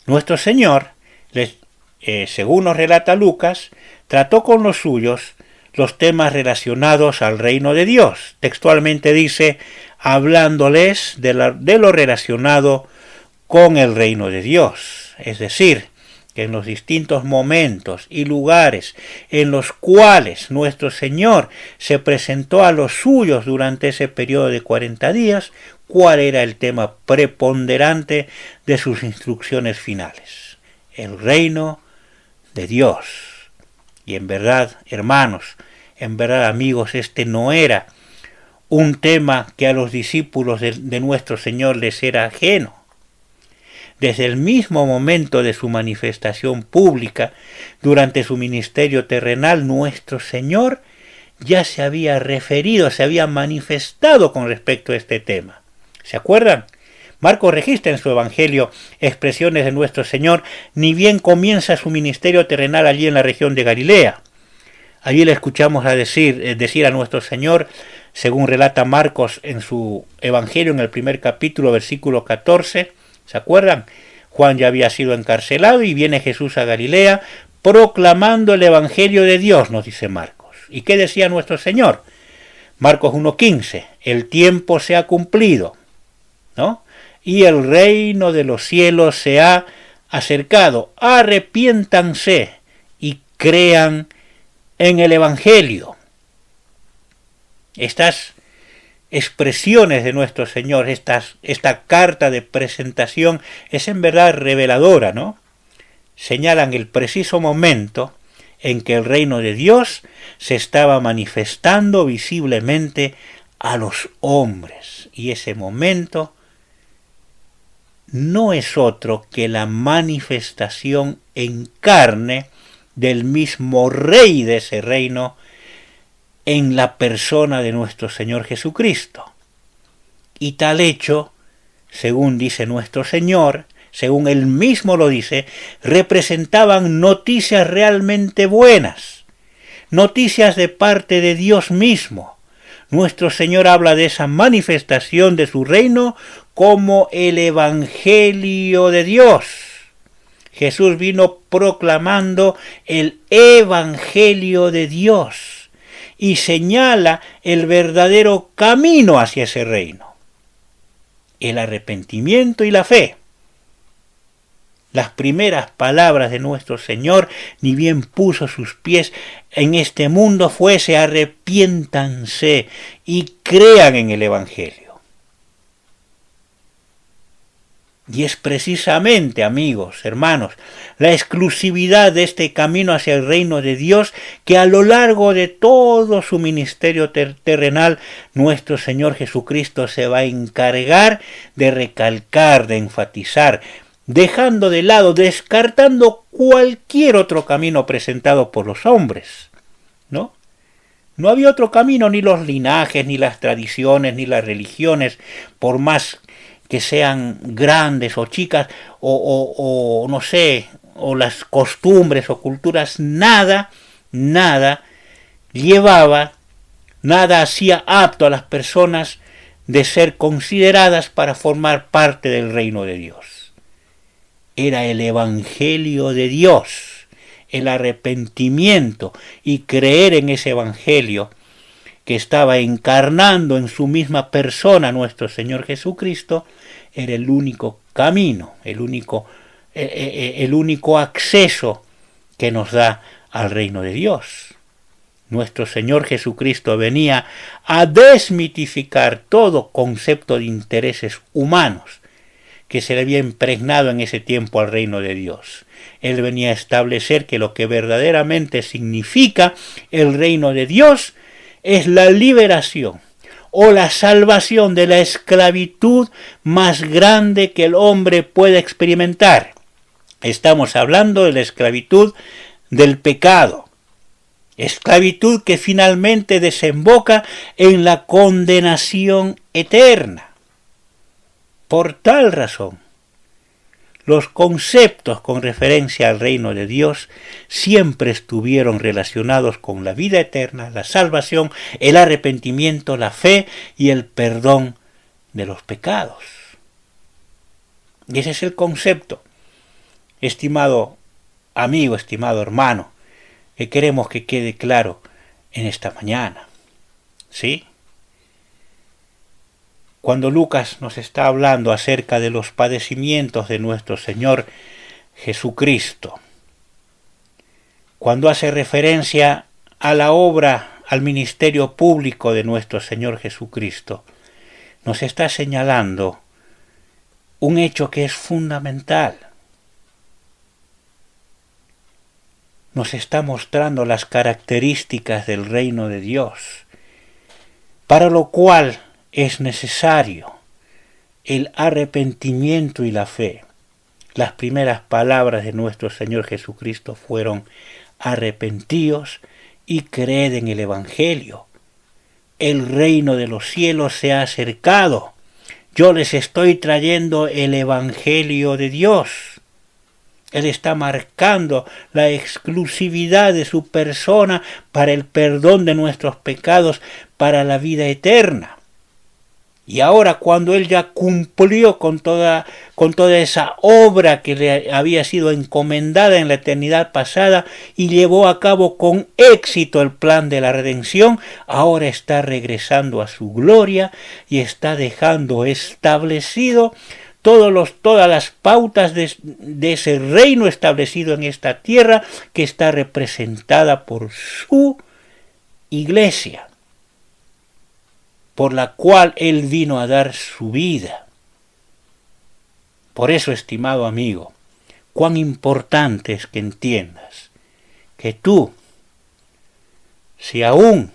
Nuestro Señor, según nos relata Lucas, trató con los suyos los temas relacionados al reino de Dios. Textualmente dice, hablándoles de lo relacionado con el reino de Dios. Es decir, que en los distintos momentos y lugares en los cuales nuestro Señor se presentó a los suyos durante ese periodo de 40 días, cuál era el tema preponderante de sus instrucciones finales: el reino de Dios. Y en verdad, hermanos, en verdad, amigos, este no era un tema que a los discípulos de nuestro Señor les era ajeno. Desde el mismo momento de su manifestación pública, durante su ministerio terrenal, nuestro Señor ya se había referido, se había manifestado con respecto a este tema. ¿Se acuerdan? Marcos registra en su Evangelio expresiones de nuestro Señor, ni bien comienza su ministerio terrenal allí en la región de Galilea. Allí le escuchamos decir a nuestro Señor, según relata Marcos en su Evangelio en el primer capítulo, versículo 14, ¿se acuerdan? Juan ya había sido encarcelado y viene Jesús a Galilea proclamando el Evangelio de Dios, nos dice Marcos. ¿Y qué decía nuestro Señor? Marcos 1:15, el tiempo se ha cumplido, ¿no? Y el reino de los cielos se ha acercado. Arrepiéntanse y crean en el Evangelio. Estas expresiones de nuestro Señor, esta carta de presentación es en verdad reveladora, ¿no? Señalan el preciso momento en que el reino de Dios se estaba manifestando visiblemente a los hombres. Y ese momento no es otro que la manifestación en carne del mismo rey de ese reino en la persona de nuestro Señor Jesucristo. Y tal hecho, según dice nuestro Señor, según él mismo lo dice, representaban noticias realmente buenas, noticias de parte de Dios mismo. Nuestro Señor habla de esa manifestación de su reino como el Evangelio de Dios. Jesús vino proclamando el Evangelio de Dios y señala el verdadero camino hacia ese reino, el arrepentimiento y la fe. Las primeras palabras de nuestro Señor, ni bien puso sus pies en este mundo, fuese arrepiéntanse y crean en el Evangelio. Y es precisamente, amigos, hermanos, la exclusividad de este camino hacia el reino de Dios que a lo largo de todo su ministerio terrenal nuestro Señor Jesucristo se va a encargar de recalcar, de enfatizar, dejando de lado, descartando cualquier otro camino presentado por los hombres, ¿no? No había otro camino, ni los linajes, ni las tradiciones, ni las religiones, por más que sean grandes o chicas, o no sé, o las costumbres o culturas, nada llevaba, nada hacía apto a las personas de ser consideradas para formar parte del reino de Dios. Era el Evangelio de Dios, el arrepentimiento y creer en ese Evangelio que estaba encarnando en su misma persona nuestro Señor Jesucristo, era el único camino, el único acceso que nos da al reino de Dios. Nuestro Señor Jesucristo venía a desmitificar todo concepto de intereses humanos que se le había impregnado en ese tiempo al reino de Dios. Él venía a establecer que lo que verdaderamente significa el reino de Dios es la liberación o la salvación de la esclavitud más grande que el hombre puede experimentar. Estamos hablando de la esclavitud del pecado, esclavitud que finalmente desemboca en la condenación eterna. Por tal razón, los conceptos con referencia al reino de Dios siempre estuvieron relacionados con la vida eterna, la salvación, el arrepentimiento, la fe y el perdón de los pecados. Y ese es el concepto, estimado amigo, estimado hermano, que queremos que quede claro en esta mañana. ¿Sí? Cuando Lucas nos está hablando acerca de los padecimientos de nuestro Señor Jesucristo, cuando hace referencia a la obra, al ministerio público de nuestro Señor Jesucristo, nos está señalando un hecho que es fundamental. Nos está mostrando las características del reino de Dios, para lo cual es necesario el arrepentimiento y la fe. Las primeras palabras de nuestro Señor Jesucristo fueron: arrepentíos y creed en el Evangelio. El reino de los cielos se ha acercado. Yo les estoy trayendo el Evangelio de Dios. Él está marcando la exclusividad de su persona para el perdón de nuestros pecados, para la vida eterna. Y ahora, cuando Él ya cumplió con toda esa obra que le había sido encomendada en la eternidad pasada y llevó a cabo con éxito el plan de la redención, ahora está regresando a su gloria y está dejando establecido todas las pautas de ese reino establecido en esta tierra, que está representada por su iglesia, por la cual Él vino a dar su vida. Por eso, estimado amigo, cuán importante es que entiendas que tú, si aún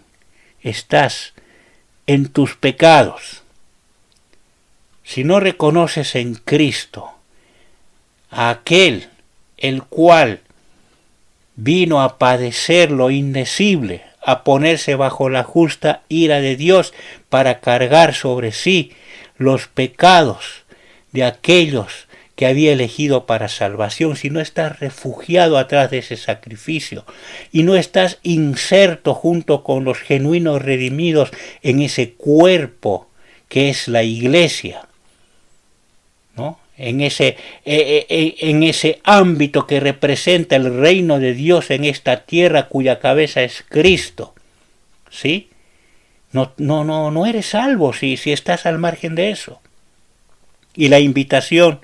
estás en tus pecados, si no reconoces en Cristo a aquel el cual vino a padecer lo indecible, a ponerse bajo la justa ira de Dios para cargar sobre sí los pecados de aquellos que había elegido para salvación, si no estás refugiado atrás de ese sacrificio y no estás inserto junto con los genuinos redimidos en ese cuerpo que es la iglesia, ¿no? En ese ámbito que representa el reino de Dios en esta tierra, cuya cabeza es Cristo, ¿sí? No eres salvo si estás al margen de eso. Y la invitación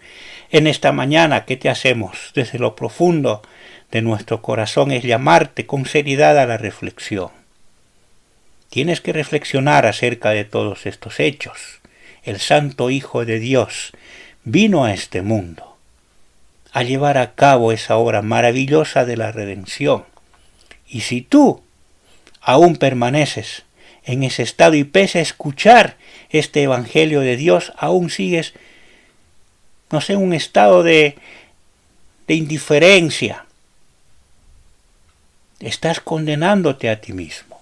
en esta mañana que te hacemos desde lo profundo de nuestro corazón es llamarte con seriedad a la reflexión. Tienes que reflexionar acerca de todos estos hechos. El Santo Hijo de Dios vino a este mundo a llevar a cabo esa obra maravillosa de la redención. Y si tú aún permaneces en ese estado y pese a escuchar este Evangelio de Dios, aún sigues, en un estado de indiferencia, estás condenándote a ti mismo.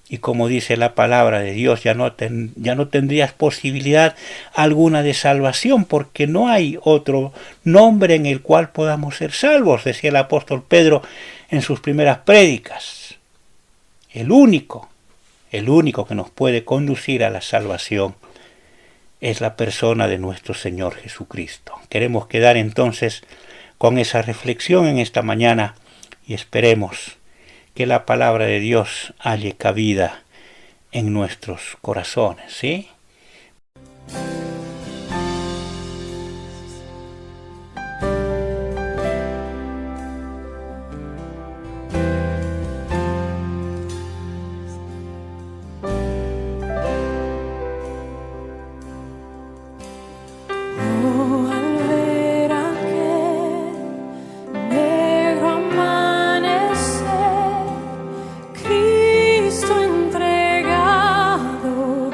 Y como dice la palabra de Dios, ya no tendrías posibilidad alguna de salvación, porque no hay otro nombre en el cual podamos ser salvos, decía el apóstol Pedro en sus primeras prédicas. El único que nos puede conducir a la salvación es la persona de nuestro Señor Jesucristo. Queremos quedar entonces con esa reflexión en esta mañana y esperemos que la palabra de Dios halle cabida en nuestros corazones, ¿sí? Cristo entregado.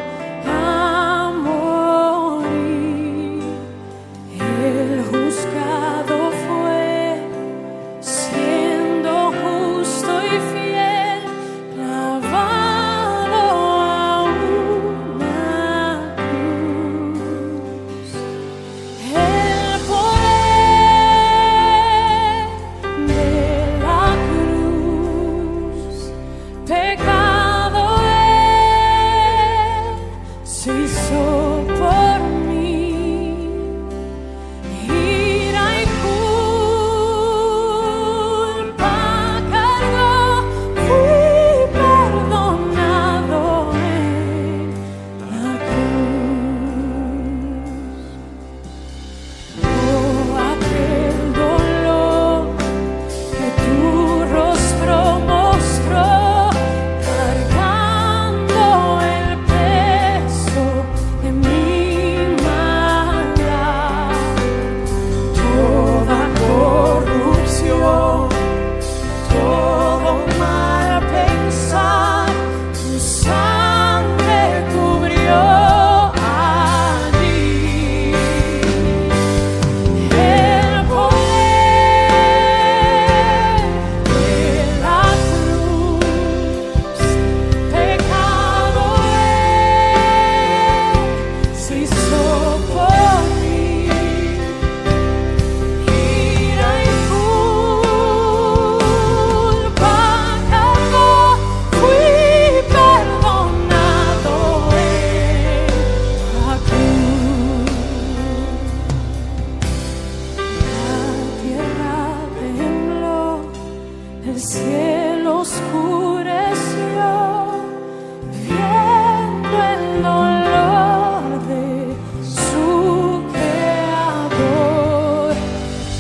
dolor de su creador.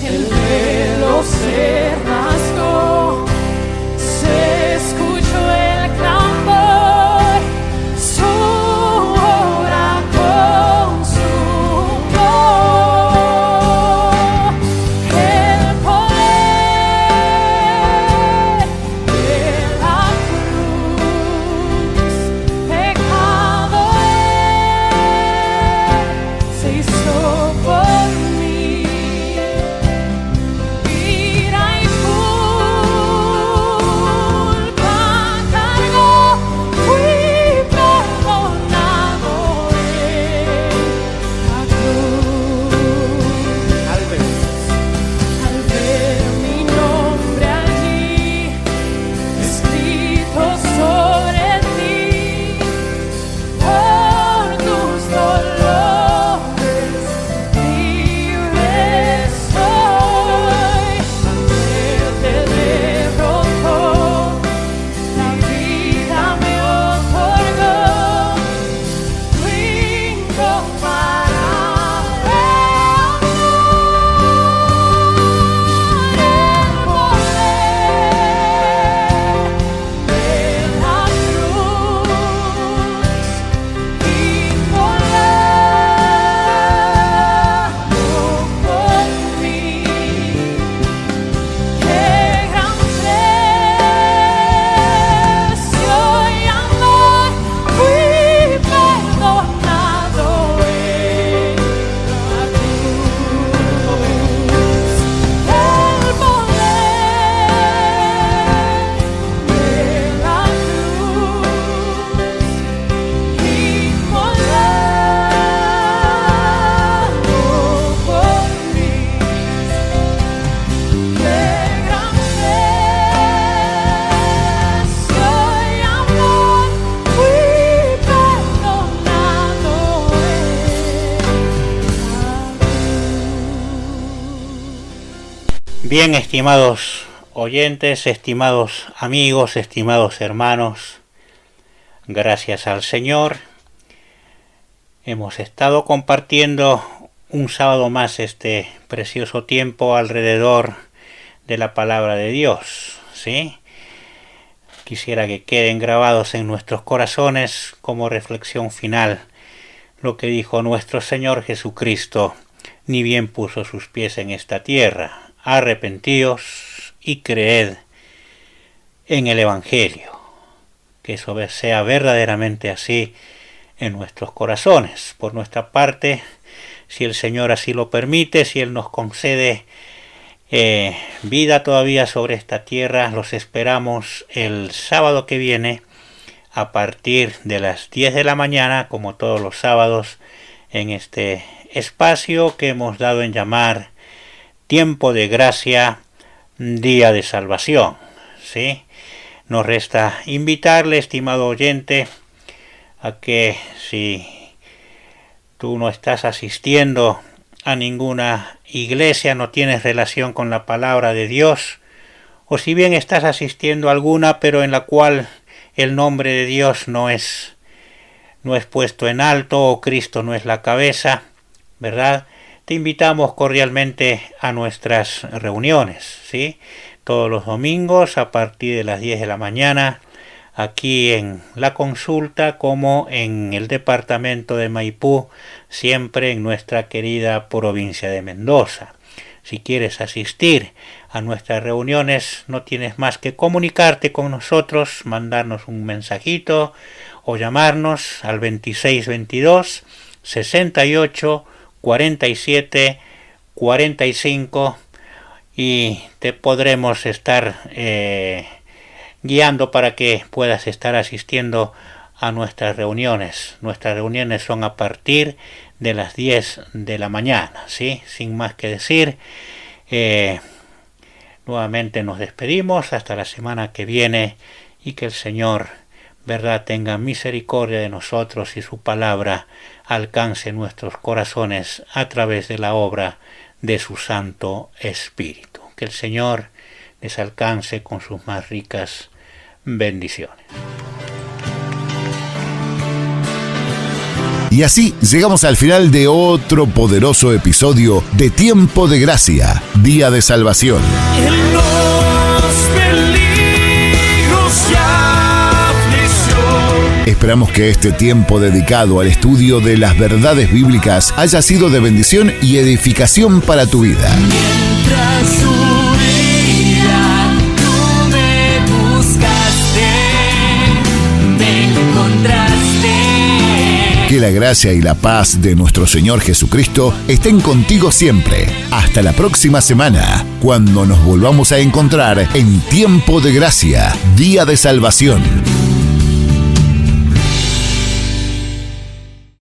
El velo se rasgó, se escuchó el clamor, su obra consumó. El poder de la cruz, pecado se hizo por mí. Ira y culpa cargó, fui perdonado en la cruz. Al ver mi nombre allí escrito sobre ti, por tus dolores libre soy. Él te derrotó, la vida me otorgó, tu incomparable amor. El poder de la cruz, inmolado por mí. Qué gran precio y amor, fui perdonado en la cruz. El poder de la cruz, inmolado por mí. Qué gran precio y amor, fui perdonado en la cruz. Bien, estimados oyentes, estimados amigos, estimados hermanos, gracias al Señor, hemos estado compartiendo un sábado más este precioso tiempo alrededor de la palabra de Dios, ¿sí? Quisiera que queden grabados en nuestros corazones como reflexión final lo que dijo nuestro Señor Jesucristo, ni bien puso sus pies en esta tierra: arrepentíos y creed en el Evangelio. Que eso sea verdaderamente así en nuestros corazones. Por nuestra parte, si el Señor así lo permite, si Él nos concede vida todavía sobre esta tierra, los esperamos el sábado que viene a partir de las 10 de la mañana, como todos los sábados, en este espacio que hemos dado en llamar Tiempo de Gracia, Día de Salvación, ¿sí? Nos resta invitarle, estimado oyente, a que si tú no estás asistiendo a ninguna iglesia, no tienes relación con la palabra de Dios, o si bien estás asistiendo a alguna, pero en la cual el nombre de Dios no es puesto en alto, o Cristo no es la cabeza, ¿verdad? Te invitamos cordialmente a nuestras reuniones, ¿sí? Todos los domingos a partir de las 10 de la mañana, aquí en La Consulta, como en el departamento de Maipú, siempre en nuestra querida provincia de Mendoza. Si quieres asistir a nuestras reuniones, no tienes más que comunicarte con nosotros, mandarnos un mensajito o llamarnos al 2622 68 47 45 y te podremos estar guiando para que puedas estar asistiendo a nuestras reuniones. Nuestras reuniones son a partir de las 10 de la mañana, ¿sí? Sin más que decir, nuevamente nos despedimos hasta la semana que viene y que el Señor, verdad, tenga misericordia de nosotros y su palabra alcance nuestros corazones a través de la obra de su Santo Espíritu. Que el Señor les alcance con sus más ricas bendiciones. Y así llegamos al final de otro poderoso episodio de Tiempo de Gracia, Día de Salvación. En los peligros y aflicción. Esperamos que este tiempo dedicado al estudio de las verdades bíblicas haya sido de bendición y edificación para tu vida. Mientras subía, tú me buscaste, me encontraste. Que la gracia y la paz de nuestro Señor Jesucristo estén contigo siempre. Hasta la próxima semana, cuando nos volvamos a encontrar en Tiempo de Gracia, Día de Salvación.